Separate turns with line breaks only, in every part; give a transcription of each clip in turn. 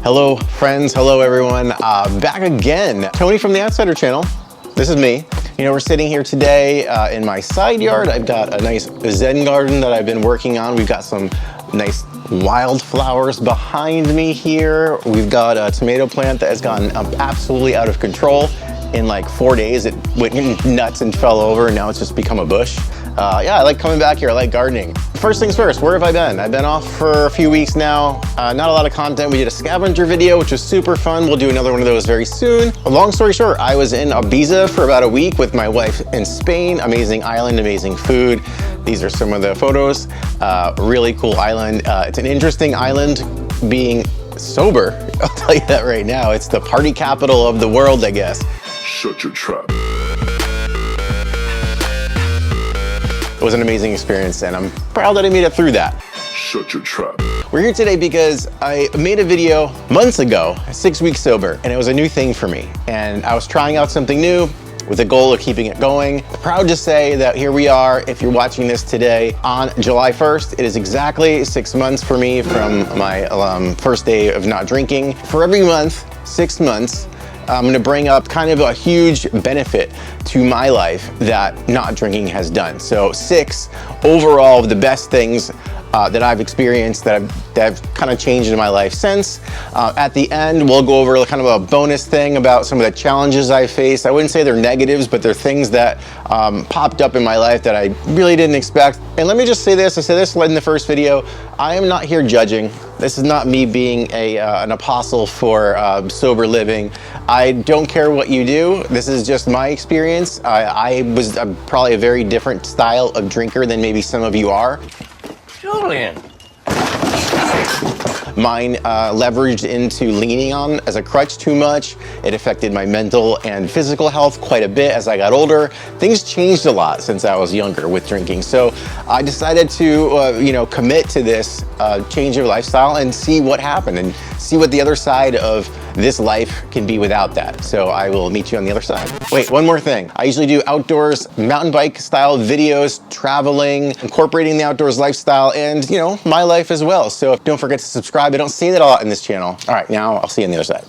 Hello friends, hello everyone. Back again. Tony from the Outsider channel. This is me. You know, we're sitting here today in my side yard. I've got a nice Zen garden that I've been working on. We've got some nice wildflowers behind me here. We've got a tomato plant that has gotten absolutely out of control. In like 4 days, it went nuts and fell over, and now it's just become a bush. Yeah, I like coming back here, I like gardening. First things first, where have I been? I've been off for a few weeks now. Not a lot of content. We did a scavenger video, which was super fun. We'll do another one of those very soon. Long story short, I was in Ibiza for about a week with my wife in Spain. Amazing island, amazing food. These are some of the photos. Really cool island. It's an interesting island being sober. I'll tell you that right now. It's the party capital of the world, I guess.
Shut your trap.
It was an amazing experience, and I'm proud that I made it through that.
Shut your trap.
We're here today because I made a video months ago, 6 weeks sober, and it was a new thing for me. And I was trying out something new with the goal of keeping it going. Proud to say that here we are, if you're watching this today, on July 1st. It is exactly 6 months for me from my first day of not drinking. For every month, 6 months, I'm gonna bring up kind of a huge benefit to my life that not drinking has done. So 6 overall of the best things that I've experienced that have kind of changed in my life since. At the end, we'll go over kind of a bonus thing about some of the challenges I faced. I wouldn't say they're negatives, but they're things that popped up in my life that I really didn't expect. And let me just say this, I said this in the first video, I am not here judging. This is not me being an apostle for sober living. I don't care what you do. This is just my experience. I was probably a very different style of drinker than maybe some of you are.
Julian.
Mine leveraged into leaning on as a crutch too much. It affected my mental and physical health quite a bit as I got older. Things changed a lot since I was younger with drinking. So I decided to, commit to this change of lifestyle and see what happened and see what the other side of this life can be without that. So I will meet you on the other side. Wait, one more thing. I usually do outdoors mountain bike style videos, traveling, incorporating the outdoors lifestyle and, my life as well. So don't forget to subscribe. I don't say that a lot in this channel. All right, now I'll see you on the other side.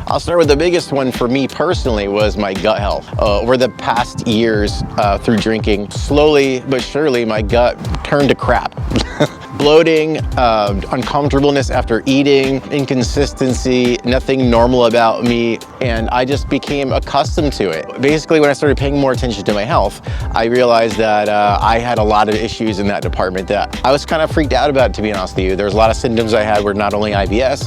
I'll start with the biggest one for me personally was my gut health. Over the past years through drinking, slowly but surely my gut turned to crap. Bloating, uncomfortableness after eating, inconsistency, nothing normal about me, and I just became accustomed to it. Basically, when I started paying more attention to my health, I realized that I had a lot of issues in that department that I was kind of freaked out about, to be honest with you. There was a lot of symptoms I had were not only IBS.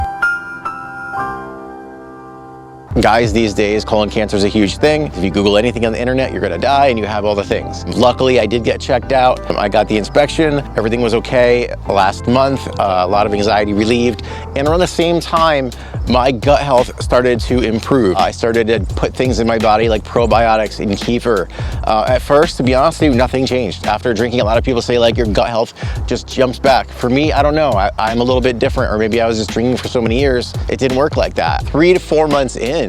Guys these days, colon cancer is a huge thing. If you Google anything on the internet, you're gonna die and you have all the things. Luckily, I did get checked out. I got the inspection. Everything was okay last month. A lot of anxiety relieved. And around the same time, my gut health started to improve. I started to put things in my body like probiotics and kefir. At first, to be honest with you, nothing changed. After drinking, a lot of people say like your gut health just jumps back. For me, I don't know. I'm a little bit different, or maybe I was just drinking for so many years. It didn't work like that. 3 to 4 months in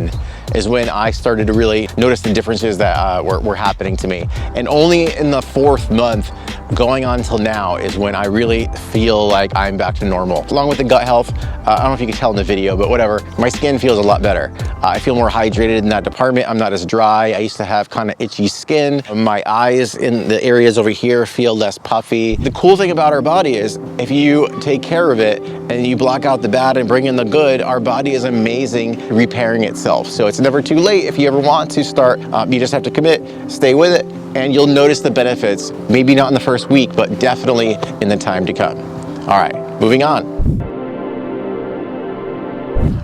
is when I started to really notice the differences that were happening to me. And only in the 4th month going on till now is when I really feel like I'm back to normal. Along with the gut health, I don't know if you can tell in the video, but whatever, my skin feels a lot better. I feel more hydrated in that department. I'm not as dry. I used to have kind of itchy skin. My eyes in the areas over here feel less puffy. The cool thing about our body is if you take care of it and you block out the bad and bring in the good, our body is amazing repairing itself. So it's never too late if you ever want to start. You just have to commit, stay with it, and you'll notice the benefits. Maybe not in the first week, but definitely in the time to come. All right, moving on.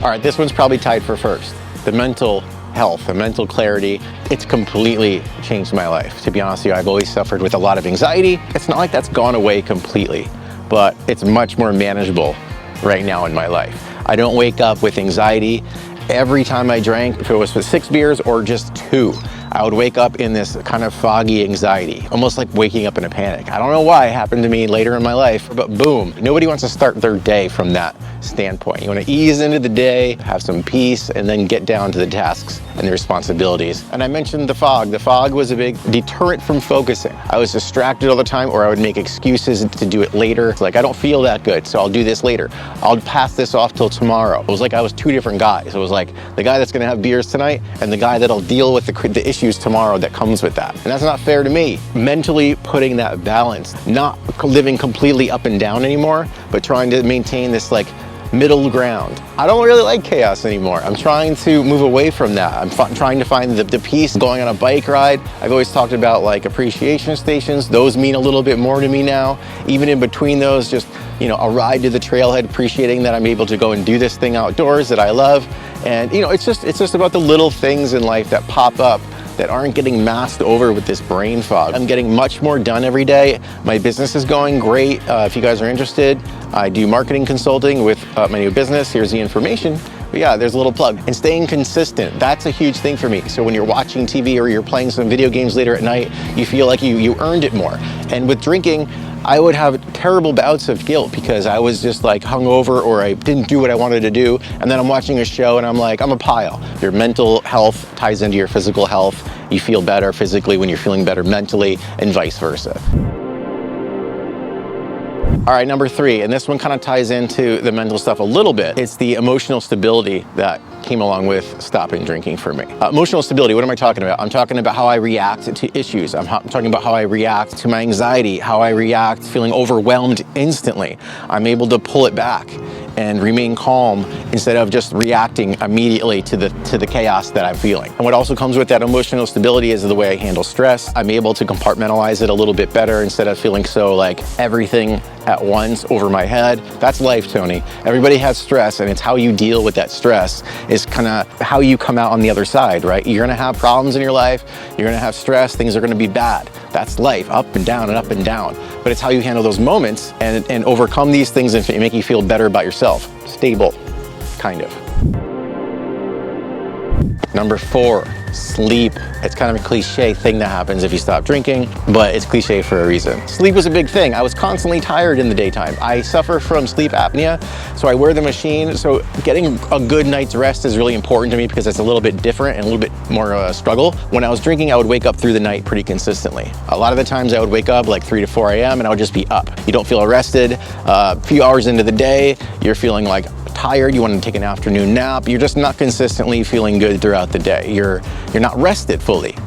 All right, this one's probably tied for first. The mental health, the mental clarity, it's completely changed my life. To be honest with you, I've always suffered with a lot of anxiety. It's not like that's gone away completely, but it's much more manageable right now in my life. I don't wake up with anxiety. Every time I drank, if it was with 6 beers or just 2, I would wake up in this kind of foggy anxiety, almost like waking up in a panic. I don't know why it happened to me later in my life, but boom. Nobody wants to start their day from that standpoint. You want to ease into the day, have some peace, and then get down to the tasks and the responsibilities. And I mentioned the fog. The fog was a big deterrent from focusing. I was distracted all the time, or I would make excuses to do it later. It's like, I don't feel that good, so I'll do this later. I'll pass this off till tomorrow. It was like I was two different guys. It was like the guy that's gonna have beers tonight and the guy that'll deal with the issues tomorrow that comes with that. And that's not fair to me. Mentally putting that balance, not living completely up and down anymore, but trying to maintain this like middle ground. I don't really like chaos anymore. I'm trying to move away from that. I'm trying to find the peace going on a bike ride. I've always talked about like appreciation stations. Those mean a little bit more to me now. Even in between those, just, you know, a ride to the trailhead, appreciating that I'm able to go and do this thing outdoors that I love. And, you know, it's just about the little things in life that pop up that aren't getting masked over with this brain fog. I'm getting much more done every day. My business is going great. If you guys are interested, I do marketing consulting with my new business. Here's the information. But yeah, there's a little plug. And staying consistent, that's a huge thing for me. So when you're watching TV or you're playing some video games later at night, you feel like you earned it more. And with drinking, I would have terrible bouts of guilt because I was just like hungover or I didn't do what I wanted to do. And then I'm watching a show and I'm like, I'm a pile. Your mental health ties into your physical health. You feel better physically when you're feeling better mentally, and vice versa. All right, number 3, and this one kind of ties into the mental stuff a little bit. It's the emotional stability that came along with stopping drinking for me. Emotional stability, what am I talking about? I'm talking about how I react to issues. I'm talking about how I react to my anxiety, how I react feeling overwhelmed instantly. I'm able to pull it back and remain calm instead of just reacting immediately to the chaos that I'm feeling. And what also comes with that emotional stability is the way I handle stress. I'm able to compartmentalize it a little bit better instead of feeling so like everything at once over my head. That's life, Tony. Everybody has stress, and it's how you deal with that stress is kind of how you come out on the other side, right? You're gonna have problems in your life, you're gonna have stress, things are gonna be bad. That's life, up and down and up and down. But it's how you handle those moments and overcome these things and make you feel better about yourself. Stable, kind of. Number 4, sleep. It's kind of a cliche thing that happens if you stop drinking, but it's cliche for a reason. Sleep was a big thing. I was constantly tired in the daytime. I suffer from sleep apnea, so I wear the machine. So getting a good night's rest is really important to me because it's a little bit different and a little bit more struggle. When I was drinking, I would wake up through the night pretty consistently. A lot of the times I would wake up like 3 to 4 a.m. and I would just be up. You don't feel arrested. A few hours into the day, you're feeling like tired, you want to take an afternoon nap, you're just not consistently feeling good throughout the day. You're not rested fully.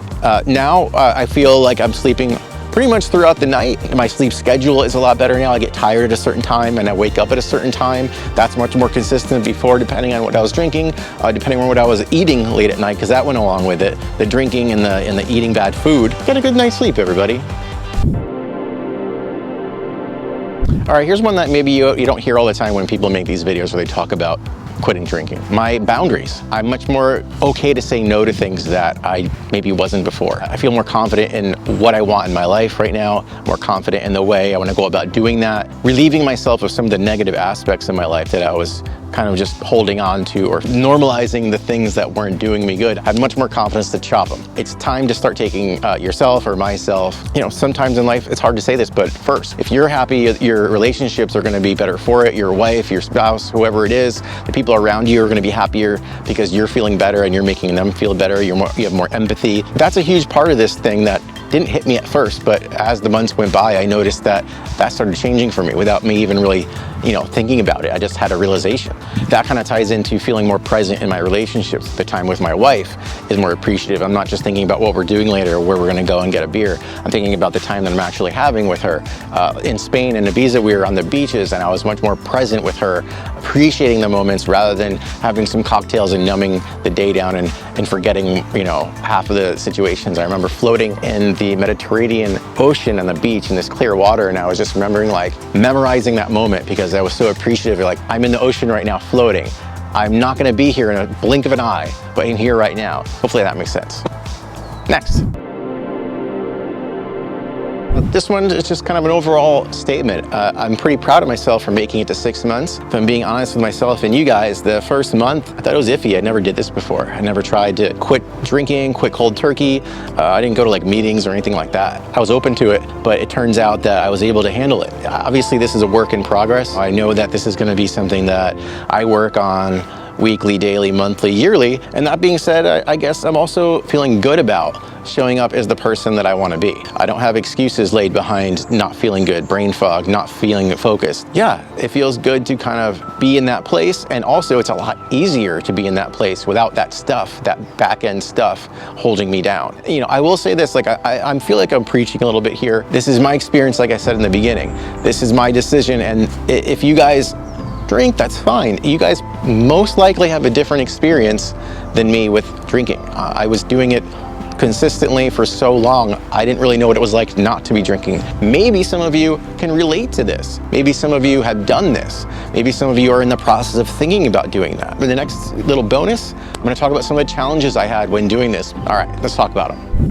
Now I feel like I'm sleeping pretty much throughout the night. My sleep schedule is a lot better now. I get tired at a certain time and I wake up at a certain time. That's much more consistent before, depending on what I was drinking, depending on what I was eating late at night, because that went along with it. The drinking and the eating bad food. Get a good night's sleep, everybody. All right, here's one that maybe you don't hear all the time when people make these videos where they talk about quitting drinking. My boundaries. I'm much more okay to say no to things that I maybe wasn't before. I feel more confident in what I want in my life right now, more confident in the way I want to go about doing that, relieving myself of some of the negative aspects in my life that I was kind of just holding on to or normalizing the things that weren't doing me good. I have much more confidence to chop them. It's time to start taking yourself or myself. You know, sometimes in life it's hard to say this, but first, if you're happy, your relationships are going to be better for it. Your wife, your spouse, whoever it is, the people around you are going to be happier because you're feeling better and you're making them feel better. You have more empathy. That's a huge part of this thing that didn't hit me at first, but as the months went by, I noticed that started changing for me without me even really, thinking about it. I just had a realization. That kind of ties into feeling more present in my relationships. The time with my wife is more appreciative. I'm not just thinking about what we're doing later or where we're going to go and get a beer. I'm thinking about the time that I'm actually having with her. In Spain and Ibiza, we were on the beaches and I was much more present with her, appreciating the moments rather than having some cocktails and numbing the day down and forgetting, half of the situations. I remember floating in the Mediterranean Ocean on the beach in this clear water, and I was just memorizing that moment because I was so appreciative. Like, I'm in the ocean right now floating. I'm not going to be here in a blink of an eye, but I'm here right now. Hopefully that makes sense. Next. This one is just kind of an overall statement. I'm pretty proud of myself for making it to 6 months. If I'm being honest with myself and you guys, the first month, I thought it was iffy. I never did this before. I never tried to quit drinking, quit cold turkey. I didn't go to like meetings or anything like that. I was open to it, but it turns out that I was able to handle it. Obviously, this is a work in progress. I know that this is going to be something that I work on weekly, daily, monthly, yearly. And that being said, I guess I'm also feeling good about showing up as the person that I want to be. I don't have excuses laid behind not feeling good, brain fog, not feeling focused. Yeah, it feels good to kind of be in that place. And also it's a lot easier to be in that place without that stuff, that back end stuff holding me down. You know, I will say this, like I feel like I'm preaching a little bit here. This is my experience, like I said in the beginning. This is my decision. And if you guys drink, that's fine. You guys most likely have a different experience than me with drinking. I was doing it consistently for so long, I didn't really know what it was like not to be drinking. Maybe some of you can relate to this. Maybe some of you have done this. Maybe some of you are in the process of thinking about doing that. In the next little bonus, I'm going to talk about some of the challenges I had when doing this. All right, let's talk about them.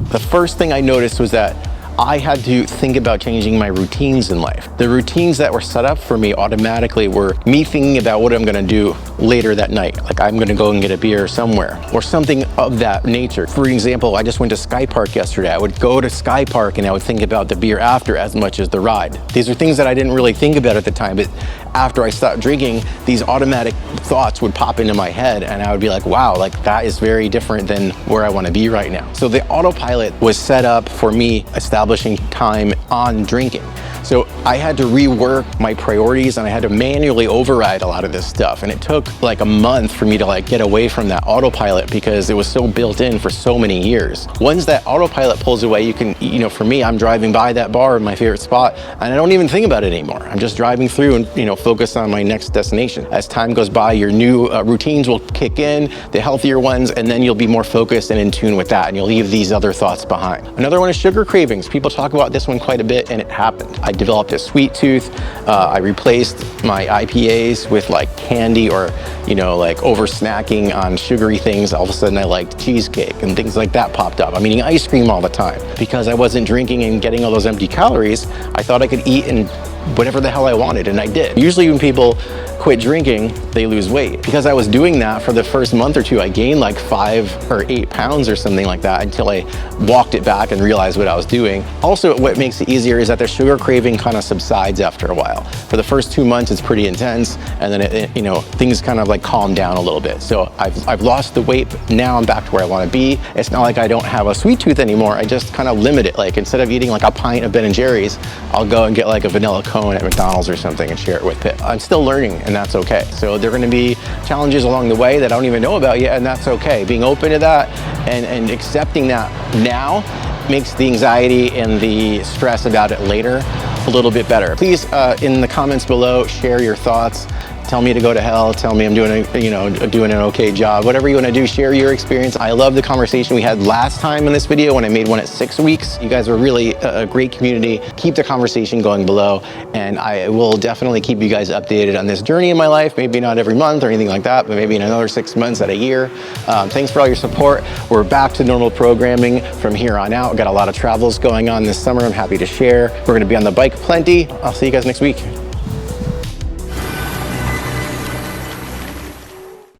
The first thing I noticed was that I had to think about changing my routines in life. The routines that were set up for me automatically were me thinking about what I'm gonna do later that night. Like I'm gonna go and get a beer somewhere or something of that nature. For example, I just went to Sky Park yesterday. I would go to Sky Park and I would think about the beer after as much as the ride. These are things that I didn't really think about at the time, but after I stopped drinking, these automatic thoughts would pop into my head and I would be like, wow, like that is very different than where I wanna be right now. So the autopilot was set up for me establishing time on drinking. So I had to rework my priorities and I had to manually override a lot of this stuff. And it took like a month for me to like get away from that autopilot because it was so built in for so many years. Once that autopilot pulls away, you can, you know, for me, I'm driving by that bar, my favorite spot, and I don't even think about it anymore. I'm just driving through and, you know, focus on my next destination. As time goes by, your new routines will kick in, the healthier ones, and then you'll be more focused and in tune with that, and you'll leave these other thoughts behind. Another one is sugar cravings. People talk about this one quite a bit, and it happened. I developed a sweet tooth. I replaced my IPAs with like candy or, you know, like over snacking on sugary things. All of a sudden I liked cheesecake and things like that popped up. I'm eating ice cream all the time. Because I wasn't drinking and getting all those empty calories, I thought I could eat and whatever the hell I wanted, and I did. Usually when people quit drinking, they lose weight. Because I was doing that for the first month or two, I gained like 5 or 8 pounds or something like that until I walked it back and realized what I was doing. Also, what makes it easier is that the sugar craving kind of subsides after a while. For the first 2 months, it's pretty intense, and then you know, things kind of like calm down a little bit. So I've lost the weight, but now I'm back to where I want to be. It's not like I don't have a sweet tooth anymore. I just kind of limit it. Like instead of eating like a pint of Ben & Jerry's, I'll go and get like a vanilla cone at McDonald's or something and share it with Pitt. I'm still learning, and that's okay. So there are going to be challenges along the way that I don't even know about yet, and that's okay. Being open to that and accepting that now makes the anxiety and the stress about it later a little bit better. Please, in the comments below, share your thoughts. Tell me to go to hell. Tell me I'm doing an okay job. Whatever you want to do, share your experience. I love the conversation we had last time in this video when I made one at 6 weeks. You guys were really a great community. Keep the conversation going below, and I will definitely keep you guys updated on this journey in my life. Maybe not every month or anything like that, but maybe in another 6 months at a year. Thanks for all your support. We're back to normal programming from here on out. Got a lot of travels going on this summer. I'm happy to share. We're going to be on the bike plenty. I'll see you guys next week.